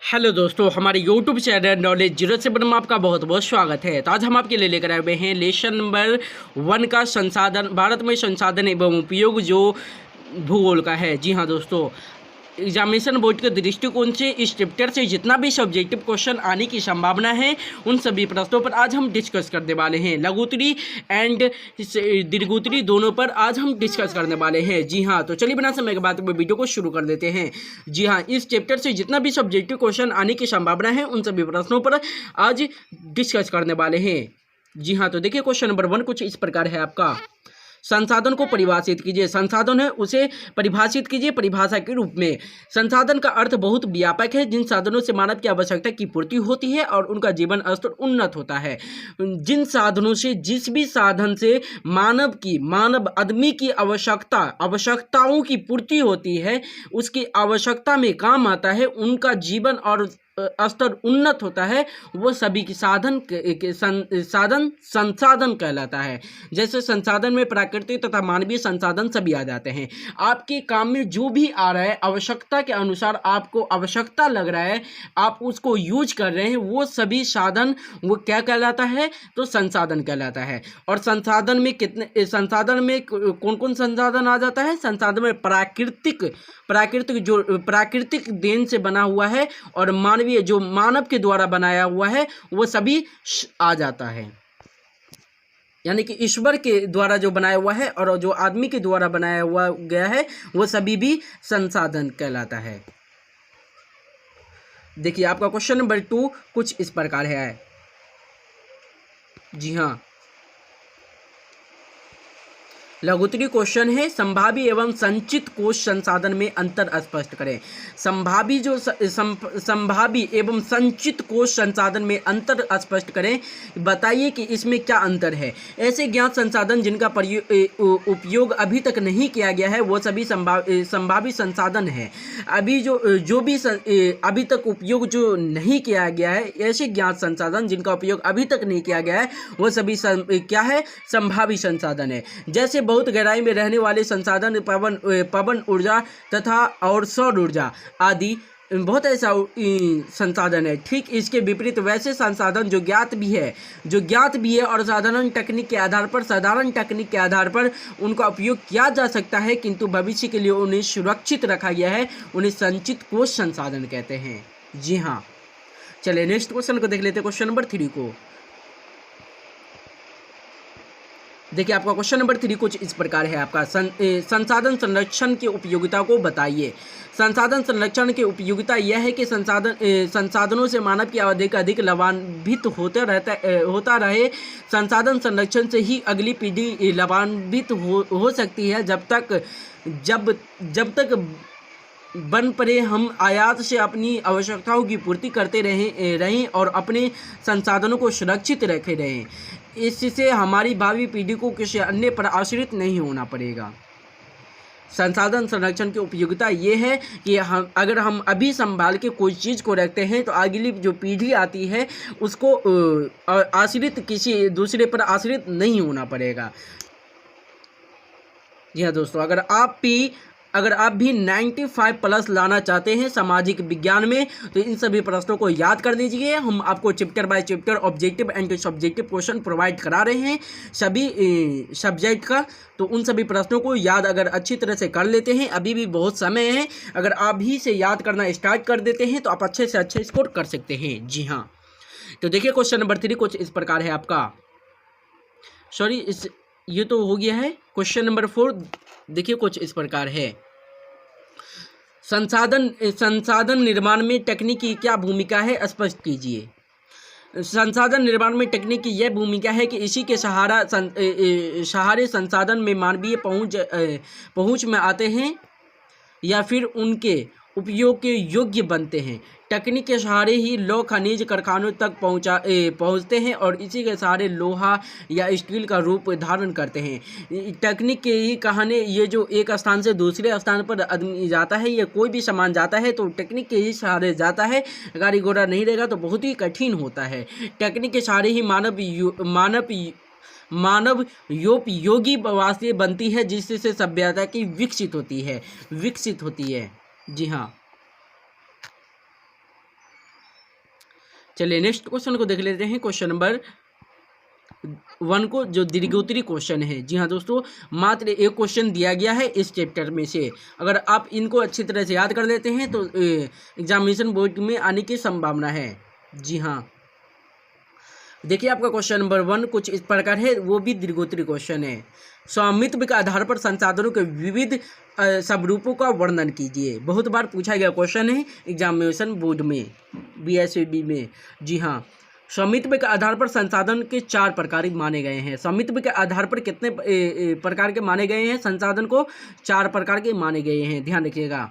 Hello दोस्तों, हमारे YouTube channel knowledge 07 में आपका बहुत बहुत स्वागत है। तो आज हम आपके लिए लेकर आए हुए हैं लेसन नंबर 1 का संसाधन, भारत में संसाधन एवं उपयोग जो भूगोल का है। जी हाँ दोस्तों, एग्जामिनेशन बोर्ड के दृष्टिकोण से इस चैप्टर से जितना भी सब्जेक्टिव क्वेश्चन आने की संभावना है उन सभी प्रश्नों पर आज हम डिस्कस करने वाले हैं। लघुत्तरी एंड दीर्घोत्तरी दोनों पर आज हम डिस्कस करने वाले हैं। जी हाँ, तो चलिए बिना समय के बाद वीडियो को शुरू कर देते हैं। जी हाँ, इस चैप्टर से जितना भी सब्जेक्टिव क्वेश्चन आने की संभावना है उन सभी प्रश्नों पर आज डिस्कस करने वाले हैं। जी हाँ, तो देखिए क्वेश्चन नंबर 1 कुछ इस प्रकार है आपका। संसाधन को परिभाषित कीजिए। संसाधन है उसे परिभाषित कीजिए परिभाषा के रूप में। संसाधन का अर्थ बहुत व्यापक है, जिन साधनों से मानव की आवश्यकता की पूर्ति होती है और उनका जीवन स्तर उन्नत होता है। जिन साधनों से, जिस भी साधन से मानव आदमी की आवश्यकताओं की पूर्ति होती है, उसकी आवश्यकता में काम आता है, उनका जीवन और स्तर उन्नत होता है, वो सभी की संसाधन कहलाता है। जैसे संसाधन में प्राकृतिक तथा मानवीय संसाधन सभी आ जाते हैं। आपके काम में जो भी आ रहा है, आवश्यकता के अनुसार आपको आवश्यकता लग रहा है, आप उसको यूज कर रहे हैं, वो सभी साधन वो क्या कहलाता है, तो संसाधन कहलाता है। और संसाधन में कौन कौन संसाधन आ जाता है? संसाधन में प्राकृतिक देन से बना हुआ है और मानवीय जो मानव के द्वारा बनाया हुआ है वो सभी आ जाता है। यानी कि ईश्वर के द्वारा जो बनाया हुआ है और जो आदमी के द्वारा बनाया हुआ गया है वो सभी भी संसाधन कहलाता है। देखिए आपका क्वेश्चन नंबर 2 कुछ इस प्रकार है। जी हाँ, लघुत्तरी क्वेश्चन है, संभावी एवं संचित कोश संसाधन में अंतर स्पष्ट करें। संभावी एवं संचित कोश संसाधन में अंतर स्पष्ट करें, बताइए कि इसमें क्या अंतर है। ऐसे ज्ञात संसाधन जिनका उपयोग अभी तक नहीं किया गया है वो सभी संभावी संसाधन है। अभी तक उपयोग जो नहीं किया गया है, ऐसे ज्ञात संसाधन जिनका उपयोग अभी तक नहीं किया गया है वो सभी क्या है? संभावी संसाधन है। जैसे बहुत गहराई में रहने वाले संसाधन, पवन ऊर्जा तथा और सौर ऊर्जा आदि बहुत ऐसा संसाधन है। ठीक इसके विपरीत वैसे संसाधन जो ज्ञात भी है और साधारण टेक्निक के आधार पर उनका उपयोग किया जा सकता है, किंतु भविष्य के लिए उन्हें सुरक्षित रखा गया है, उन्हें संचित कोश संसाधन कहते हैं। जी हाँ, चलिए नेक्स्ट क्वेश्चन को देख लेते हैं, क्वेश्चन नंबर 3 को। देखिए आपका क्वेश्चन नंबर 3 कुछ इस प्रकार है आपका। संसाधन संरक्षण की उपयोगिता को बताइए। संसाधन संरक्षण की उपयोगिता यह है कि संसाधनों से मानव की अधिक लाभान्वित होता रहे। संसाधन संरक्षण से ही अगली पीढ़ी लाभान्वित हो सकती है। जब तक बन पड़े हम आयात से अपनी आवश्यकताओं की पूर्ति करते रहें और अपने संसाधनों को सुरक्षित रखे रहें। इससे हमारी भावी पीढ़ी को किसी अन्य पर आश्रित नहीं होना पड़ेगा। संसाधन संरक्षण की उपयोगिता ये है कि अगर हम अभी संभाल के कोई चीज़ को रखते हैं तो अगली जो पीढ़ी आती है उसको किसी दूसरे पर आश्रित नहीं होना पड़ेगा। जी हाँ दोस्तों, अगर आप भी 95+ लाना चाहते हैं सामाजिक विज्ञान में तो इन सभी प्रश्नों को याद कर लीजिए। हम आपको chapter by chapter objective and subjective question provide करा रहे हैं सभी सब्जेक्ट का, तो उन सभी प्रश्नों को याद अगर अच्छी तरह से कर लेते हैं, अभी भी बहुत समय है, अगर आप भी से याद करना स्टार्ट कर देते हैं तो आप अच्छे से अच्छे स्कोर कर सकते हैं। जी हाँ, तो देखिए क्वेश्चन नंबर 3 कुछ इस प्रकार है आपका। ये तो हो गया है। क्वेश्चन नंबर 4 देखिए कुछ इस प्रकार है। संसाधन निर्माण में तकनीक की क्या भूमिका है, स्पष्ट कीजिए। संसाधन निर्माण में तकनीक की यह भूमिका है कि इसी के सहारे संसाधन में मानवीय पहुंच में आते हैं या फिर उनके उपयोग के योग्य बनते हैं। तकनीक के सहारे ही लोग खनिज कारखानों तक पहुंचते हैं और इसी के सहारे लोहा या स्टील का रूप धारण करते हैं। तकनीक के ही कहानी, ये जो एक स्थान से दूसरे स्थान पर आदमी जाता है, ये कोई भी सामान जाता है तो तकनीक के ही सहारे जाता है। गाड़ी घोड़ा नहीं रहेगा तो बहुत ही कठिन होता है। तकनीक के सहारे ही मानव योगी वास्ते बनती है, जिससे सभ्यता की विकसित होती है। जी हाँ, चलिए नेक्स्ट क्वेश्चन को देख लेते हैं। क्वेश्चन नंबर 1 को जो दीर्घोत्तरी क्वेश्चन है। जी हाँ दोस्तों, मात्र एक क्वेश्चन दिया गया है इस चैप्टर में से। अगर आप इनको अच्छी तरह से याद कर लेते हैं तो एग्जामिनेशन बोर्ड में आने की संभावना है। जी हाँ, देखिए आपका क्वेश्चन नंबर 1 कुछ इस प्रकार है, वो भी दीर्घोत्तरी क्वेश्चन है। स्वामित्व के आधार पर संसाधनों के विविध स्वरूपों का वर्णन कीजिए। बहुत बार पूछा गया क्वेश्चन है एग्जामिनेशन बोर्ड में, BSAB में। जी हाँ, स्वामित्व के आधार पर संसाधन के 4 प्रकार माने गए हैं। स्वामित्व के आधार पर कितने प्रकार के माने गए हैं? संसाधन को 4 प्रकार के माने गए हैं, ध्यान रखिएगा।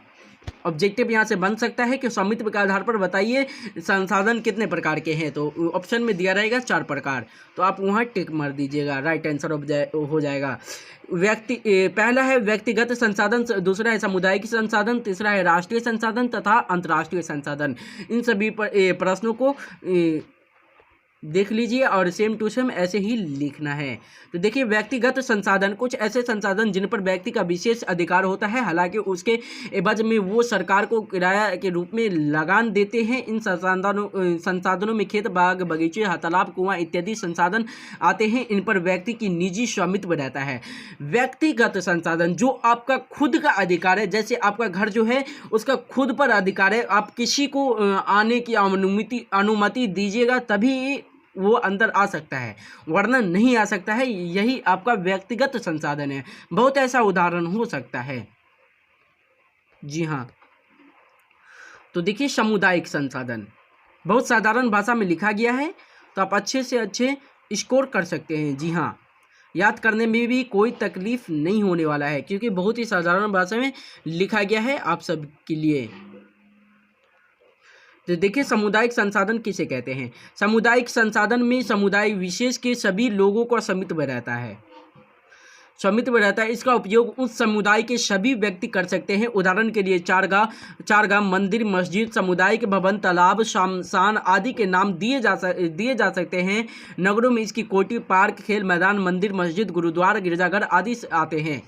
ऑब्जेक्टिव यहाँ से बन सकता है कि स्वामित्व के आधार पर बताइए संसाधन कितने प्रकार के हैं, तो ऑप्शन में दिया रहेगा 4 प्रकार, तो आप वहाँ टिक मार दीजिएगा, राइट आंसर हो जाएगा। पहला है व्यक्तिगत संसाधन, दूसरा है सामुदायिक संसाधन, तीसरा है राष्ट्रीय संसाधन तथा अंतर्राष्ट्रीय संसाधन। इन सभी प्रश्नों को देख लीजिए और सेम टू सेम ऐसे ही लिखना है। तो देखिए व्यक्तिगत संसाधन, कुछ ऐसे संसाधन जिन पर व्यक्ति का विशेष अधिकार होता है, हालांकि उसके एवज में वो सरकार को किराया के रूप में लगान देते हैं। इन संसाधनों में खेत, बाग, बगीचे, तालाब, कुआं इत्यादि संसाधन आते हैं। इन पर व्यक्ति की निजी स्वामित्व रहता है। व्यक्तिगत संसाधन जो आपका खुद का अधिकार है, जैसे आपका घर जो है उसका खुद पर अधिकार है, आप किसी को आने की अनुमति दीजिएगा तभी वो अंदर आ सकता है, वरना नहीं आ सकता है। यही आपका व्यक्तिगत संसाधन है। बहुत ऐसा उदाहरण हो सकता है। जी हाँ, तो देखिए सामुदायिक संसाधन बहुत साधारण भाषा में लिखा गया है, तो आप अच्छे से अच्छे स्कोर कर सकते हैं। जी हाँ, याद करने में भी कोई तकलीफ नहीं होने वाला है, क्योंकि बहुत ही साधारण भाषा में लिखा गया है आप सब के लिए। तो देखिए सामुदायिक संसाधन किसे कहते हैं? सामुदायिक संसाधन में समुदाय विशेष के सभी लोगों का स्वामित्व रहता है। इसका उपयोग उस समुदाय के सभी व्यक्ति कर सकते हैं। उदाहरण के लिए चारगाह, मंदिर, मस्जिद, सामुदायिक भवन, तालाब, शमशान आदि के नाम दिए जा सकते हैं। नगरों में इसकी कोठी, पार्क, खेल मैदान, मंदिर, मस्जिद, गुरुद्वारा, गिरजाघर आदि आते हैं।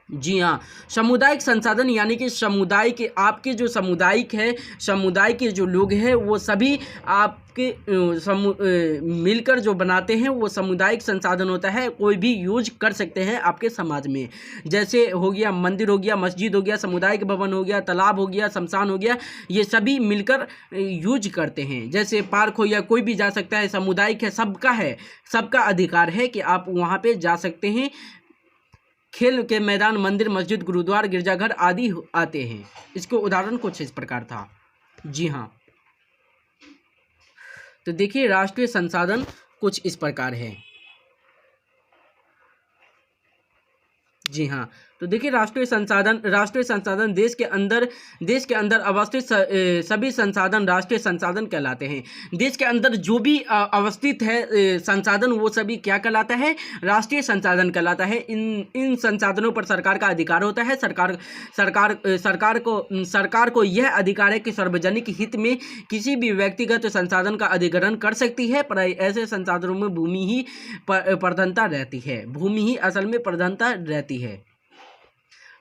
जी हाँ, सामुदायिक संसाधन यानी कि समुदाय के, आपके जो सामुदायिक है, समुदाय के जो लोग हैं वो सभी आपके मिलकर जो बनाते हैं वो सामुदायिक संसाधन होता है। कोई भी यूज कर सकते हैं आपके समाज में, जैसे हो गया मंदिर, हो गया मस्जिद, हो गया सामुदायिक भवन, हो गया तालाब, हो गया शमशान, हो गया, ये सभी मिलकर यूज करते हैं। जैसे पार्क हो गया, कोई भी जा सकता है, सामुदायिक है, सबका अधिकार है कि आप वहाँ पे जा सकते हैं। खेल के मैदान, मंदिर, मस्जिद, गुरुद्वारा, गिरजाघर आदि आते हैं। इसको उदाहरण कुछ इस प्रकार था। जी हाँ, तो देखिए राष्ट्रीय संसाधन कुछ इस प्रकार है। जी हाँ, तो देखिए राष्ट्रीय संसाधन देश के अंदर अवस्थित सभी संसाधन राष्ट्रीय संसाधन कहलाते हैं। देश के अंदर जो भी अवस्थित है संसाधन वो सभी क्या कहलाता है? राष्ट्रीय संसाधन कहलाता है। इन संसाधनों पर सरकार का अधिकार होता है। सरकार को यह अधिकार है कि सार्वजनिक हित में किसी भी व्यक्तिगत संसाधन का अधिग्रहण कर सकती है, पर ऐसे संसाधनों में भूमि ही प्रधानता रहती है। भूमि ही असल में प्रधानता रहती है।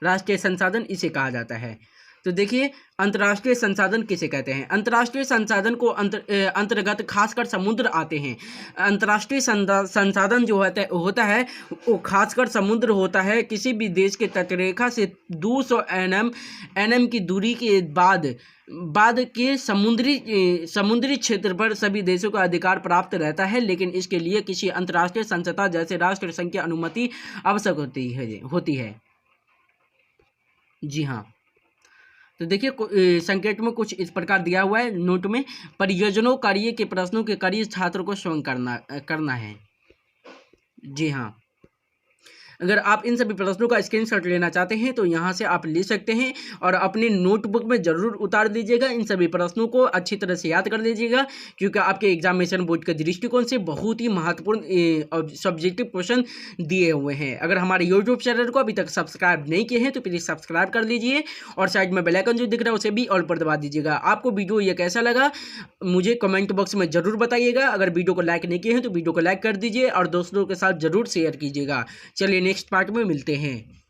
राष्ट्रीय संसाधन इसे कहा जाता है। तो देखिए अंतर्राष्ट्रीय संसाधन किसे कहते हैं? अंतर्राष्ट्रीय संसाधन को अंतर्गत खासकर समुद्र आते हैं। अंतर्राष्ट्रीय संसाधन जो होता है वो खासकर समुद्र होता है। किसी भी देश के तटरेखा से 200 nm की दूरी के बाद के समुद्री क्षेत्र पर सभी देशों का अधिकार प्राप्त रहता है, लेकिन इसके लिए किसी अंतर्राष्ट्रीय संस्था जैसे राष्ट्र संघ की अनुमति आवश्यक होती है। जी हाँ, तो देखिए संकेत में कुछ इस प्रकार दिया हुआ है नोट में, परियोजनाओं कार्य के प्रश्नों के कार्य छात्र को स्वयं करना है। जी हाँ, अगर आप इन सभी प्रश्नों का स्क्रीनशॉट लेना चाहते हैं तो यहाँ से आप ले सकते हैं और अपनी नोटबुक में ज़रूर उतार दीजिएगा। इन सभी प्रश्नों को अच्छी तरह से याद कर लीजिएगा, क्योंकि आपके एग्जामिनेशन बोर्ड के दृष्टिकोण से बहुत ही महत्वपूर्ण सब्जेक्टिव क्वेश्चन दिए हुए हैं। अगर हमारे यूट्यूब चैनल को अभी तक सब्सक्राइब नहीं किए हैं तो प्लीज़ सब्सक्राइब कर लीजिए और साइड में बेल आइकन जो दिख रहा है उसे भी ऑल पर दबा दीजिएगा। आपको वीडियो ये कैसा लगा मुझे कमेंट बॉक्स में ज़रूर बताइएगा। अगर वीडियो को लाइक नहीं किए हैं तो वीडियो को लाइक कर दीजिए और दोस्तों के साथ ज़रूर शेयर कीजिएगा। चलिए नेक्स्ट पार्ट में मिलते हैं।